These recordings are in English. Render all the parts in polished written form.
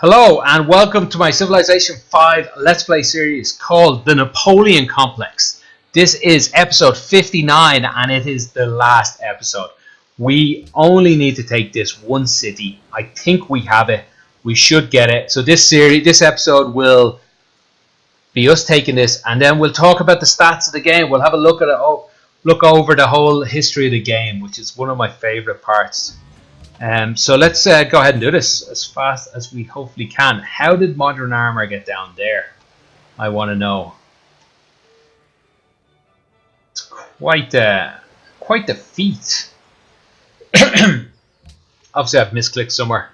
Hello and welcome to my Civilization V Let's Play series called The Napoleon Complex. This is episode 59 and it is the last episode. We only need to take this one city. I think we have it. We should get it. So this episode will be us taking this, and then we'll talk about the stats of the game. We'll have a look at it, look over the whole history of the game, which is one of my favorite parts. So let's go ahead and do this as fast as we hopefully can. How did modern armor get down there? I want to know. It's quite the feat. Obviously, I've misclicked somewhere.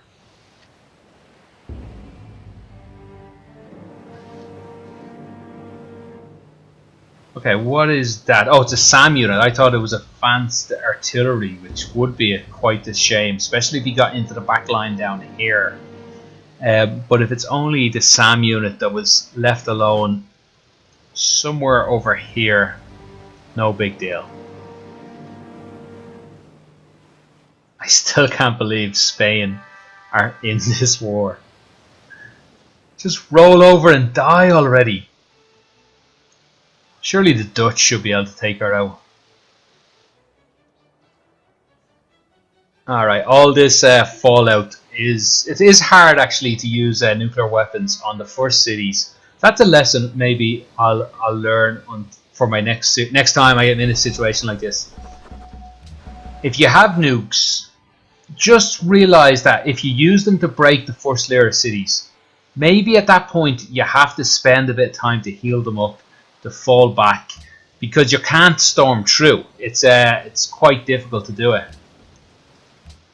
Okay, what is that? Oh, it's a SAM unit. I thought it was advanced artillery, which would be quite a shame, especially if you got into the back line down here. But if it's only the SAM unit that was left alone somewhere over here, no big deal. I still can't believe Spain are in this war. Just roll over and die already. Surely the Dutch should be able to take her out. Alright, all this fallout is hard actually to use nuclear weapons on the first cities. That's a lesson maybe I'll learn for my next time I get in a situation like this. If you have nukes, just realize that if you use them to break the first layer of cities, maybe at that point you have to spend a bit of time to heal them up, to fall back, because you can't storm through. It's quite difficult to do it.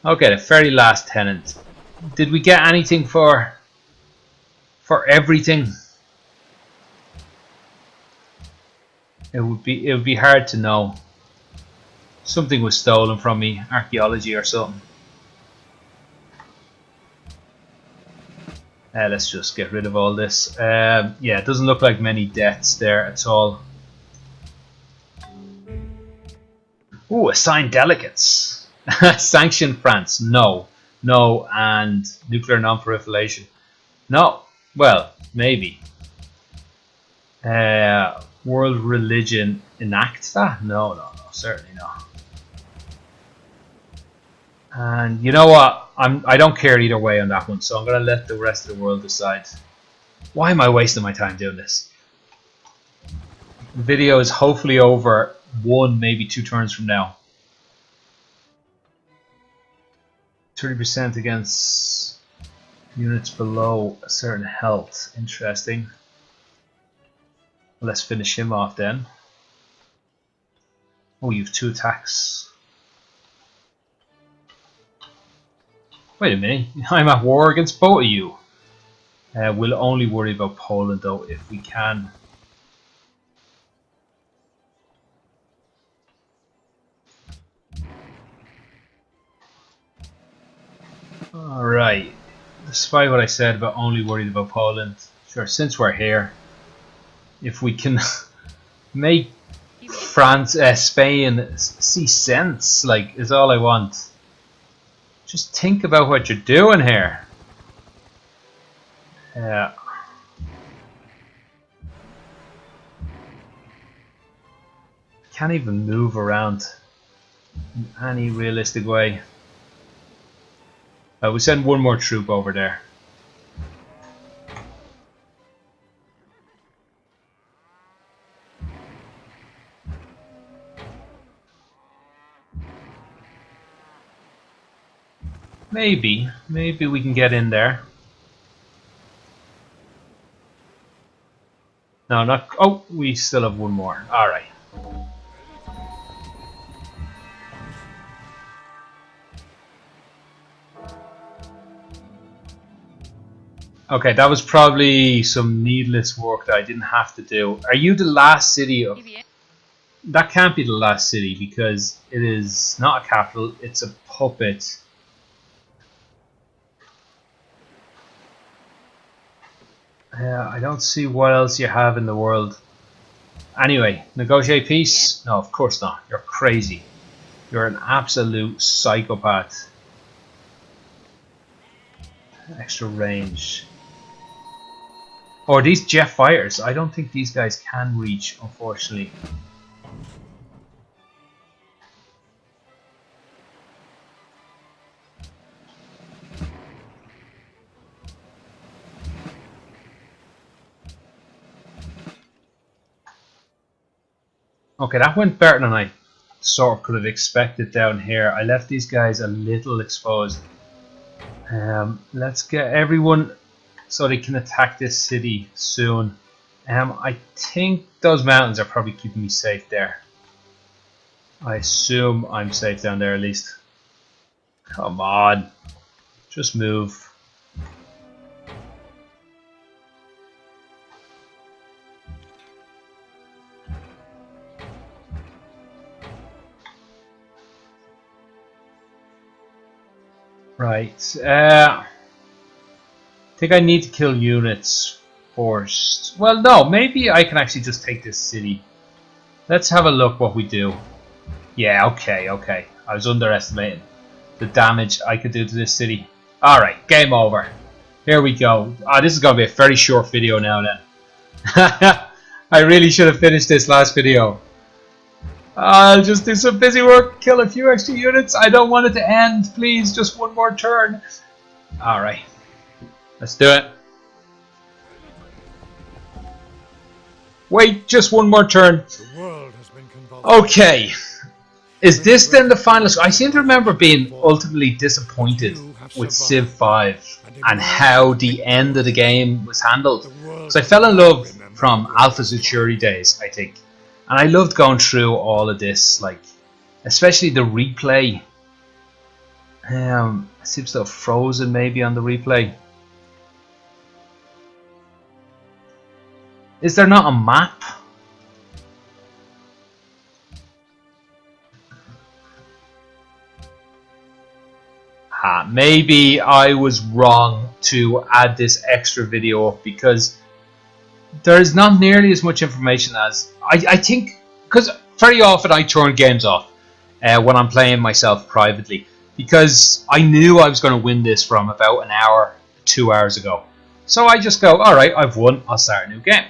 Okay, the very last tenant. Did we get anything for everything? It would be hard to know. Something was stolen from me, archaeology or something. Let's just get rid of all this. Yeah, it doesn't look like many deaths there at all. Ooh, assign delegates. Sanction France. No. No, and nuclear non-proliferation. No. Well, maybe. World religion enact that? No, certainly not. And you know what? I don't care either way on that one, so I'm going to let the rest of the world decide. Why am I wasting my time doing this? The video is hopefully over 1, maybe 2 turns from now. 30% against units below a certain health. Interesting. Let's finish him off then. Oh, you have 2 attacks. Wait a minute, I'm at war against both of you. We'll only worry about Poland though if we can. Alright, despite what I said about only worried about Poland, sure, since we're here, if we can make Spain see sense, like, is all I want. Just think about what you're doing here. Can't even move around in any realistic way. We send one more troop over there. Maybe we can get in there. No, not. Oh, we still have one more. All right. Okay, that was probably some needless work that I didn't have to do. Are you the last city of? That can't be the last city because it is not a capital. It's a puppet. I don't see what else you have in the world. Anyway, negotiate peace? No, of course not. You're crazy. You're an absolute psychopath. Extra range. Or these jet fighters. I don't think these guys can reach, unfortunately. Okay, that went better than I sort of could have expected down here. I left these guys a little exposed. Let's get everyone so they can attack this city soon. I think those mountains are probably keeping me safe there. I assume I'm safe down there at least. Come on, just move. Right, I think I need to kill units first. Well, no, maybe I can actually just take this city. Let's have a look what we do. Yeah, okay. I was underestimating the damage I could do to this city. Alright, game over. Here we go. This is going to be a very short video now then. I really should have finished this last video. I'll just do some busy work, kill a few extra units. I don't want it to end. Please, just one more turn. Alright. Let's do it. Wait, just one more turn. Okay. Is this then the final? I seem to remember being ultimately disappointed with Civ 5 and how the end of the game was handled. Because I fell in love from Alpha Centauri days, I think. And I loved going through all of this, like, especially the replay. It seems to have frozen maybe on the replay. Is there not a map? Maybe I was wrong to add this extra video up because there is not nearly as much information as I think, because very often I turn games off when I'm playing myself privately because I knew I was going to win this from about an hour, 2 hours ago. So I just go, alright, I've won, I'll start a new game.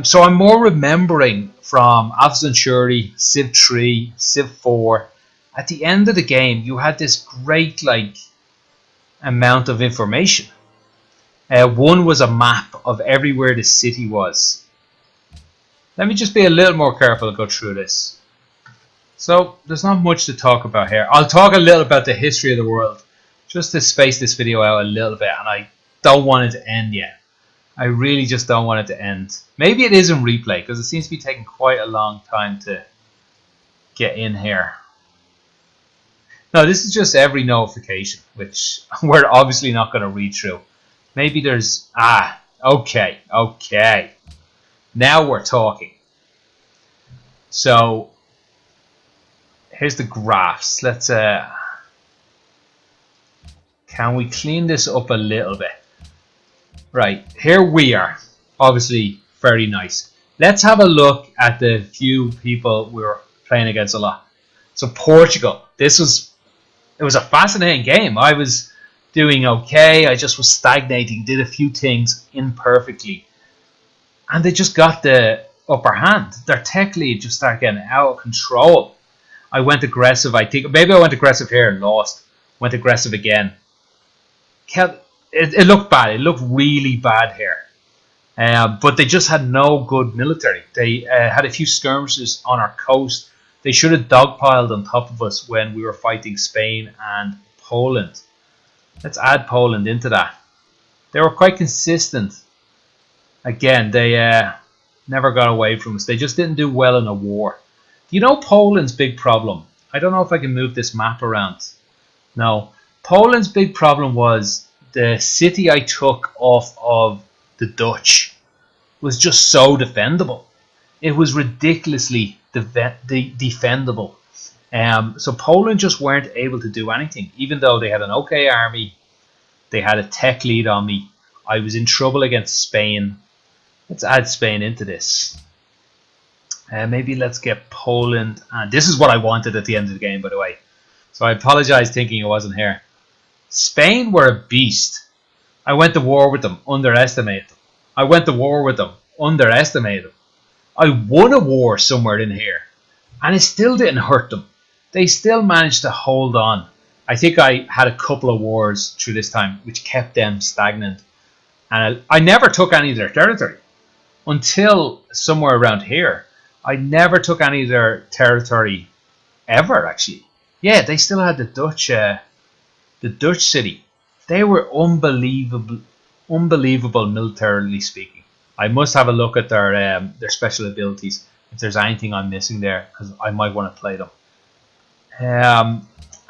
So I'm more remembering from Alpha Centauri, Civ 3, Civ 4. At the end of the game, you had this great amount of information. One was a map of everywhere the city was. Let me just be a little more careful and go through this. So, there's not much to talk about here. I'll talk a little about the history of the world, just to space this video out a little bit, and I don't want it to end yet. I really just don't want it to end. Maybe it is in replay, because it seems to be taking quite a long time to get in here. No, this is just every notification, which we're obviously not going to read through. Maybe there's... okay. Now we're talking. So, here's the graphs. Let's... can we clean this up a little bit? Right, here we are. Obviously, very nice. Let's have a look at the few people we were playing against a lot. So, Portugal. It was a fascinating game. I was doing okay. I just was stagnating, did a few things imperfectly. And they just got the upper hand. Their tech lead just started getting out of control. I went aggressive, I think. Maybe I went aggressive here and lost. Went aggressive again. It looked bad. It looked really bad here. But they just had no good military. They had a few skirmishes on our coast. They should have dogpiled on top of us when we were fighting Spain and Poland. Let's add Poland into that. They were quite consistent. Again, they never got away from us. They just didn't do well in a war. Do you know Poland's big problem? I don't know if I can move this map around. No. Poland's big problem was the city I took off of the Dutch was just so defendable. It was ridiculously defendable. So Poland just weren't able to do anything, even though they had an okay army. They had a tech lead on me. I was in trouble against Spain. Let's add Spain into this. Maybe let's get Poland. And this is what I wanted at the end of the game, by the way. So I apologize thinking it wasn't here. Spain were a beast. I went to war with them, underestimated them. I went to war with them, underestimated them. I won a war somewhere in here, and it still didn't hurt them. They still managed to hold on. I think I had a couple of wars through this time, which kept them stagnant. And I never took any of their territory until somewhere around here. I never took any of their territory ever, actually. Yeah, they still had the Dutch city. They were unbelievable militarily speaking. I must have a look at their special abilities if there's anything I'm missing there, because I might want to play them.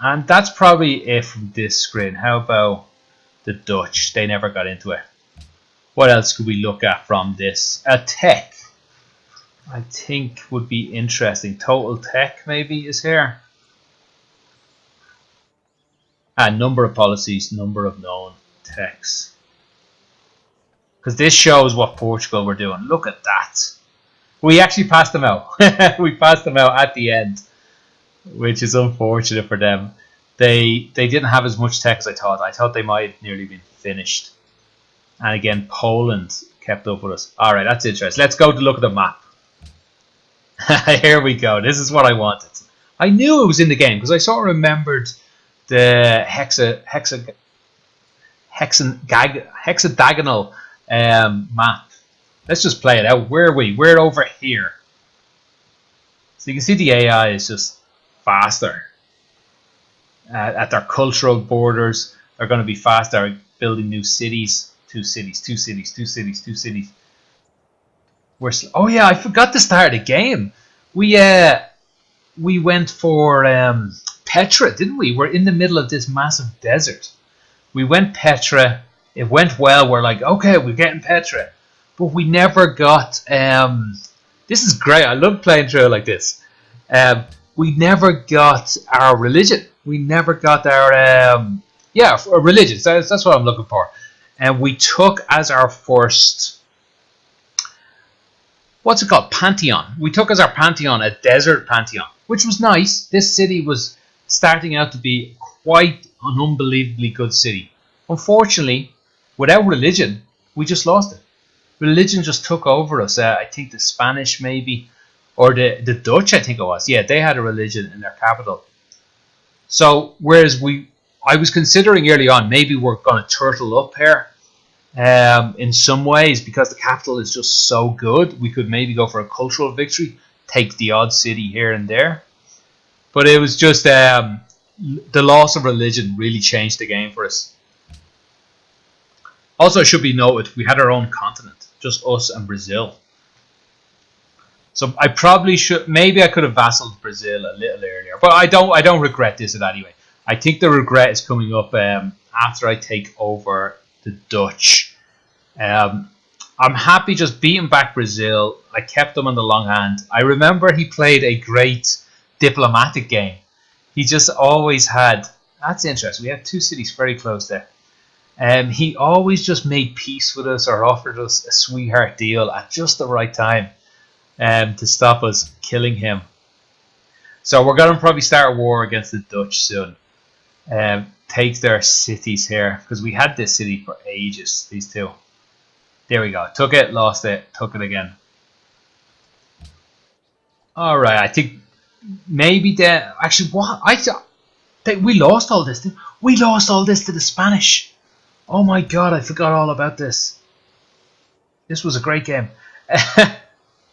And that's probably it from this screen. How about the Dutch? They never got into it. What else could we look at from this? Tech, I think, would be interesting. Total tech maybe is here. Number of policies, number of known techs. Because this shows what Portugal were doing. Look at that. We actually passed them out. We passed them out at the end, which is unfortunate for them. They didn't have as much tech as I thought. I thought they might have nearly been finished. And again, Poland kept up with us. Alright, that's interesting. Let's go to look at the map. Here we go. This is what I wanted. I knew it was in the game because I sort of remembered the hexagonal map. Let's just play it out. Where are we? We're over here. So you can see the AI is just faster. At their cultural borders, they're going to be faster building new cities. Two cities. Oh yeah, I forgot to start the game. We went for Petra, didn't we? We're in the middle of this massive desert. We went Petra. It went well. We're like, okay, we're getting Petra, but we never got. This is great. I love playing through it like this. We never got our religion. We never got our religion. That's what I'm looking for. And we took as our first, what's it called? Pantheon. We took as our Pantheon a desert Pantheon, which was nice. This city was starting out to be quite an unbelievably good city. Unfortunately, without religion, we just lost it. Religion just took over us. I think the Spanish maybe, or the Dutch, I think it was. Yeah, they had a religion in their capital. So, whereas I was considering early on, maybe we're going to turtle up here in some ways because the capital is just so good. We could maybe go for a cultural victory, take the odd city here and there. But it was just the loss of religion really changed the game for us. Also, it should be noted, we had our own continent, just us and Brazil. So I probably should, maybe I could have vassaled Brazil a little earlier, but I don't regret this in any way. I think the regret is coming up after I take over the Dutch. I'm happy just beating back Brazil. I kept him on the long hand. I remember he played a great diplomatic game. He just always had, that's interesting, we had two cities very close there. He always just made peace with us or offered us a sweetheart deal at just the right time to stop us killing him. So we're going to probably start a war against the Dutch soon. Take their cities here, because we had this city for ages, these two. There we go. Took it, lost it, took it again. Alright, I think maybe actually, what? I thought we lost all this. We lost all this to the Spanish. Oh my god, I forgot all about this. This was a great game.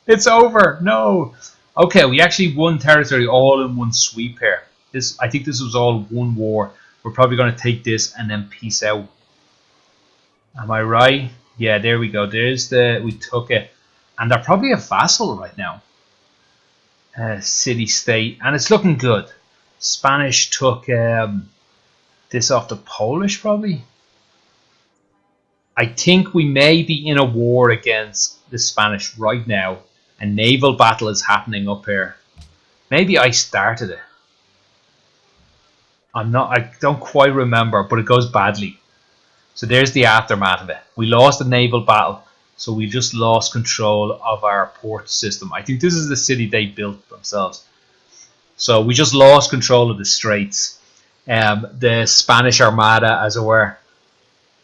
It's over. No. Okay, we actually won territory all in one sweep here. I think this was all one war. We're probably going to take this and then peace out. Am I right? Yeah, there we go. We took it. And they're probably a vassal right now. City-state. And it's looking good. Spanish took this off the Polish probably. I think we may be in a war against the Spanish right now. A naval battle is happening up here. Maybe I started it. I don't quite remember, but it goes badly. So there's the aftermath of it. We lost a naval battle, so we just lost control of our port system. I think this is the city they built themselves. So we just lost control of the straits. The Spanish Armada, as it were,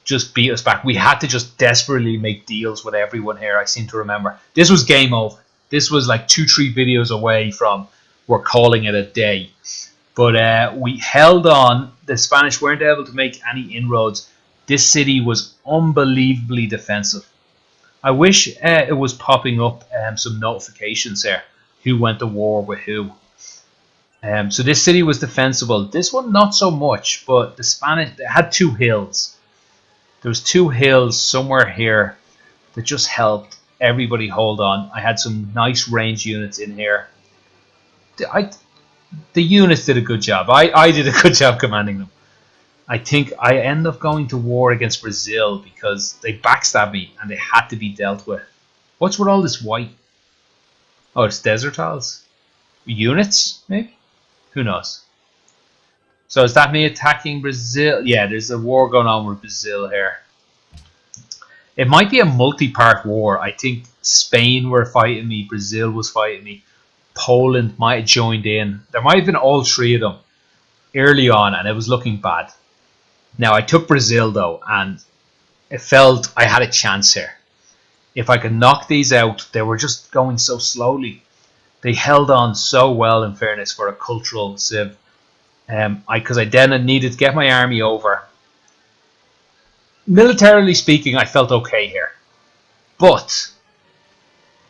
just beat us back. We had to just desperately make deals with everyone here, I seem to remember. This was game over. This was like 2-3 videos away from we're calling it a day. But we held on. The Spanish weren't able to make any inroads. This city was unbelievably defensive. I wish it was popping up some notifications here. Who went to war with who. So this city was defensible. This one not so much, but the Spanish had 2 hills. There was 2 hills somewhere here that just helped everybody hold on. I had some nice range units in here. The units did a good job. I did a good job commanding them. I think I end up going to war against Brazil because they backstabbed me and they had to be dealt with. What's with all this white? Oh, it's desert tiles. Units, maybe? Who knows? So is that me attacking Brazil? Yeah, there's a war going on with Brazil here. It might be a multi-part war. I think Spain were fighting me. Brazil was fighting me. Poland might have joined in. There might have been all 3 of them early on, and it was looking bad. Now, I took Brazil, though, and it felt I had a chance here. If I could knock these out, they were just going so slowly. They held on so well, in fairness, for a cultural civ. Because I then needed to get my army over. Militarily speaking, I felt okay here. But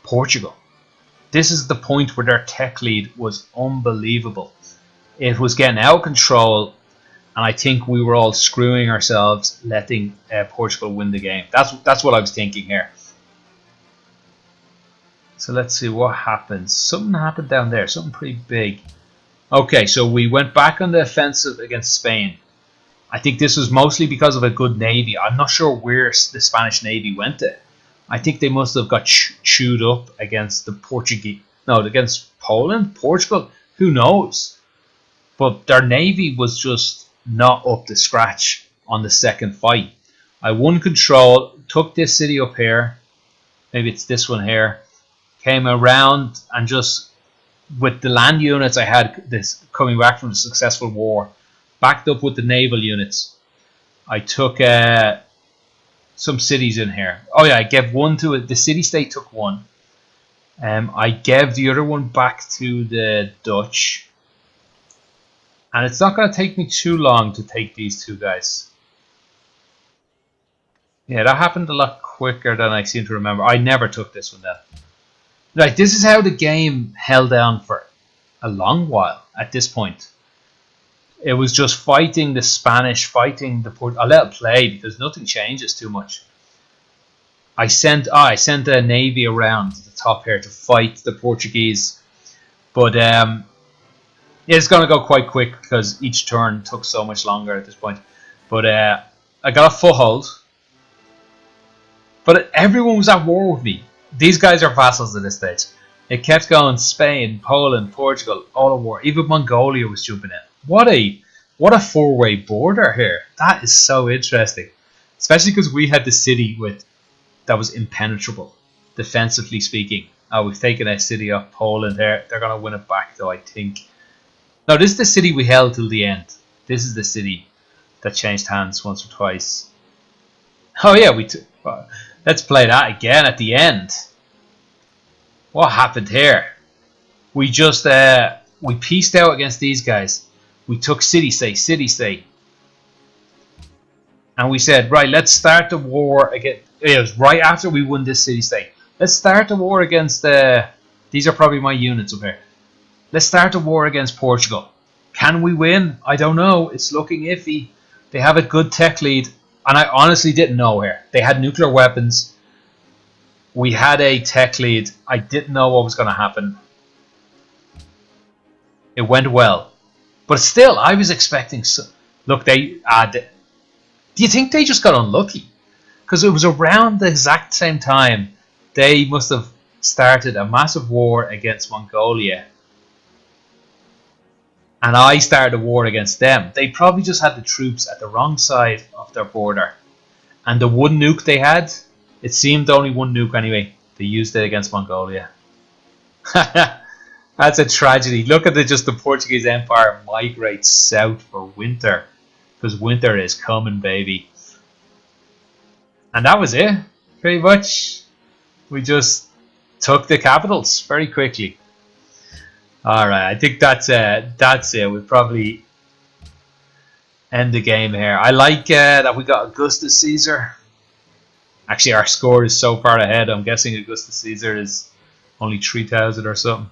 Portugal. This is the point where their tech lead was unbelievable. It was getting out of control, and I think we were all screwing ourselves letting Portugal win the game. That's what I was thinking here. So let's see what happens. Something happened down there, something pretty big. Okay, so we went back on the offensive against Spain. I think this was mostly because of a good navy. I'm not sure where the Spanish navy went to. I think they must have got chewed up against the Portuguese. No, against Poland, Portugal. Who knows? But their navy was just not up to scratch on the second fight. I won control, took this city up here. Maybe it's this one here. Came around and just with the land units I had this coming back from the successful war, backed up with the naval units. I took some cities in here. Oh yeah, I gave one to it. The city-state took one. I gave the other one back to the Dutch. And it's not going to take me too long to take these 2 guys. Yeah, that happened a lot quicker than I seem to remember. I never took this one then. Right, this is how the game held down for a long while at this point. It was just fighting the Spanish, fighting the Port. I'll let it play because nothing changes too much. I sent a navy around the top here to fight the Portuguese, but it's going to go quite quick because each turn took so much longer at this point. But I got a foothold, but everyone was at war with me. These guys are vassals at this stage. It kept going. Spain, Poland, Portugal, all at war. Even Mongolia was jumping in. What a 4-way border here. That is so interesting. Especially because we had the city that was impenetrable, defensively speaking. Oh, we've taken a city off Poland here. They're going to win it back, though, I think. No, this is the city we held till the end. This is the city that changed hands once or twice. Oh, yeah, let's play that again at the end. What happened here? We just we pieced out against these guys. We took city-state, and we said, right, let's start the war again. It was right after we won this city-state. Let's start the war against these are probably my units up here. Let's start a war against Portugal. Can we win? I don't know. It's looking iffy. They have a good tech lead. And I honestly didn't know here. They had nuclear weapons. We had a tech lead. I didn't know what was going to happen. It went well. But still, I was expecting... Look, do you think they just got unlucky? Because it was around the exact same time they must have started a massive war against Mongolia. And I started a war against them. They probably just had the troops at the wrong side of their border. And the one nuke they had, it seemed only one nuke anyway. They used it against Mongolia. That's a tragedy. Look at just the Portuguese Empire migrate south for winter. Because winter is coming, baby. And that was it. Pretty much. We just took the capitals very quickly. Alright, I think that's it. We'll probably end the game here. I like that we got Augustus Caesar. Actually, our score is so far ahead. I'm guessing Augustus Caesar is only 3,000 or something.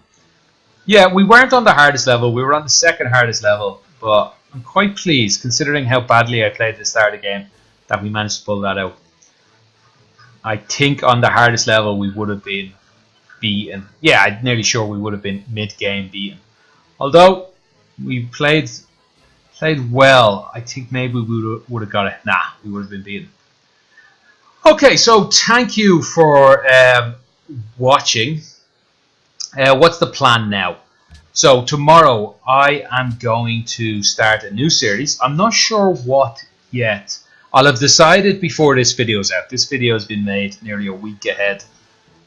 Yeah, we weren't on the hardest level. We were on the second hardest level. But I'm quite pleased, considering how badly I played at the start of the game, that we managed to pull that out. I think on the hardest level we would have been beaten. Yeah, I'm nearly sure we would have been mid-game beaten. Although we played well, I think maybe we would have got it. Nah, we would have been beaten. Okay, so thank you for watching. What's the plan now? So tomorrow I am going to start a new series. I'm not sure what yet. I'll have decided before this video's out. This video has been made nearly a week ahead.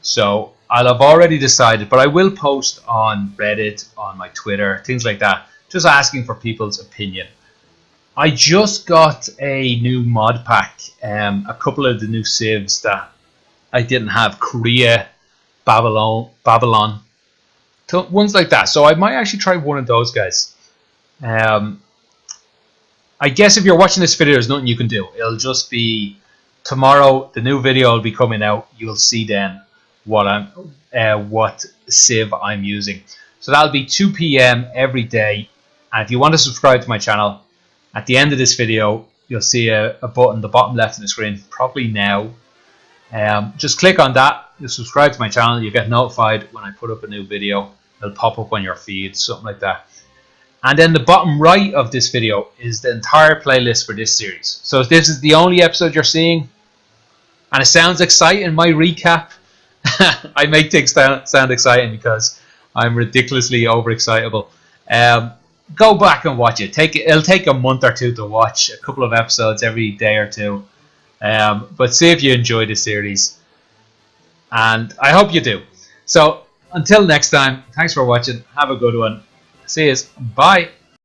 So I'll have already decided, but I will post on Reddit, on my Twitter, things like that, just asking for people's opinion. I just got a new mod pack, a couple of the new civs that I didn't have, Korea, Babylon, ones like that. So I might actually try one of those guys. I guess if you're watching this video, there's nothing you can do. It'll just be tomorrow. The new video will be coming out. You'll see then what civ I'm using. So that'll be 2 p.m. every day. And if you want to subscribe to my channel, at the end of this video, you'll see a button, the bottom left of the screen, probably now. Just click on that. You'll subscribe to my channel. You get notified when I put up a new video. It'll pop up on your feed, something like that. And then the bottom right of this video is the entire playlist for this series. So if this is the only episode you're seeing, and it sounds exciting, my recap, I make things sound exciting because I'm ridiculously overexcitable. Go back and watch it. It'll take a month or two to watch, a couple of episodes every day or two. But see if you enjoy the series. And I hope you do. So until next time, thanks for watching. Have a good one. See you. Bye.